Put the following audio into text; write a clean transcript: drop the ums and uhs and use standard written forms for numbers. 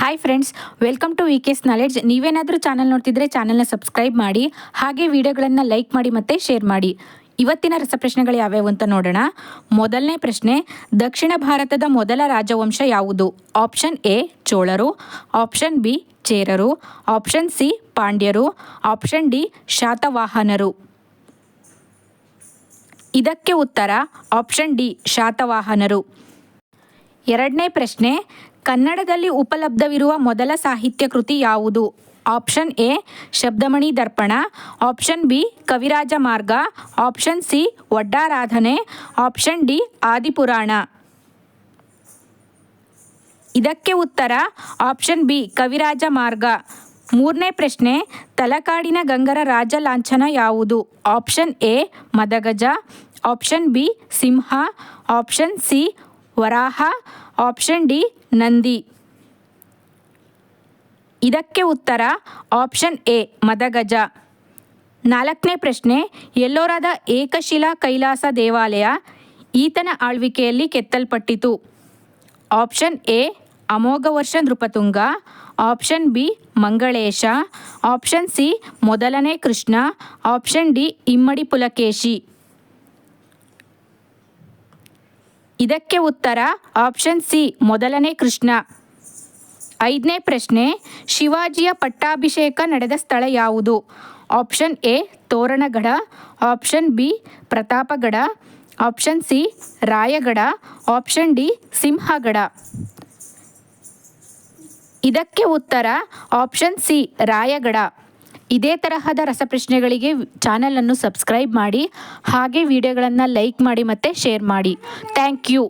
Hi friends, welcome to VK's knowledge. ನೀವೇನಾದರೂ channel ನೋಡ್ತಿದ್ರೆ ಚಾನಲ್ನ ಸಬ್ಸ್ಕ್ರೈಬ್ ಮಾಡಿ, ಹಾಗೆ ವಿಡಿಯೋಗಳನ್ನು ಲೈಕ್ ಮಾಡಿ ಮತ್ತು ಶೇರ್ ಮಾಡಿ. ಇವತ್ತಿನ ರಸಪ್ರಶ್ನೆಗಳು ಯಾವ್ಯಾವು ಅಂತ ನೋಡೋಣ. ಮೊದಲನೇ ಪ್ರಶ್ನೆ, ದಕ್ಷಿಣ ಭಾರತದ ಮೊದಲ ರಾಜವಂಶ ಯಾವುದು? ಆಪ್ಷನ್ ಎ ಚೋಳರು, ಆಪ್ಷನ್ ಬಿ ಚೇರರು, ಆಪ್ಷನ್ ಸಿ ಪಾಂಡ್ಯರು, ಆಪ್ಷನ್ ಡಿ ಶಾತವಾಹನರು. ಇದಕ್ಕೆ ಉತ್ತರ ಆಪ್ಷನ್ ಡಿ ಶಾತವಾಹನರು. ಎರಡನೇ ಪ್ರಶ್ನೆ, ಕನ್ನಡದಲ್ಲಿ ಉಪಲಬ್ಧವಿರುವ ಮೊದಲ ಸಾಹಿತ್ಯ ಕೃತಿ ಯಾವುದು? Option A Shabdamani Darpana, option B Kaviraja Marga, option C Vaddaradhane, option D Adipurana. ಇದಕ್ಕೆ ಉತ್ತರ ಆಪ್ಷನ್ ಬಿ ಕವಿರಾಜ ಮಾರ್ಗ. ಮೂರನೇ ಪ್ರಶ್ನೆ, ತಲಕಾಡಿನ ಗಂಗರ ರಾಜ ಲಾಂಛನ ಯಾವುದು? Option A Madagaja, option B Simha, option C Varaha, option D Nandi. ಇದಕ್ಕೆ ಉತ್ತರ ಆಪ್ಷನ್ ಎ ಮದಗಜ. ನಾಲ್ಕನೇ ಪ್ರಶ್ನೆ, ಎಲ್ಲೋರಾದ ಏಕಶಿಲಾ ಕೈಲಾಸ ದೇವಾಲಯ ಈತನ ಆಳ್ವಿಕೆಯಲ್ಲಿ ಕೆತ್ತಲ್ಪಟ್ಟಿತು? Option A Amoghavarsha Nripatunga, option B Mangalesha, option C ಮೊದಲನೇ ಕೃಷ್ಣ, ಆಪ್ಷನ್ ಡಿ ಇಮ್ಮಡಿ ಪುಲಕೇಶಿ. ಇದಕ್ಕೆ ಉತ್ತರ ಆಪ್ಷನ್ ಸಿ ಮೊದಲನೇ ಕೃಷ್ಣ. ಐದನೇ ಪ್ರಶ್ನೆ, ಶಿವಾಜಿಯ ಪಟ್ಟಾಭಿಷೇಕ ನಡೆದ ಸ್ಥಳ ಯಾವುದು? Option A Toranagad, option B Pratapgad, option C Raigad, option D Sinhagad. ಇದಕ್ಕೆ ಉತ್ತರ ಆಪ್ಷನ್ ಸಿ ರಾಯಗಢ. ಇದೇ ತರಹದ ರಸಪ್ರಶ್ನೆಗಳಿಗೆ ಚಾನಲನ್ನು ಸಬ್ಸ್ಕ್ರೈಬ್ ಮಾಡಿ, ಹಾಗೆ ವಿಡಿಯೋಗಳನ್ನು ಲೈಕ್ ಮಾಡಿ ಮತ್ತು ಶೇರ್ ಮಾಡಿ. Thank you.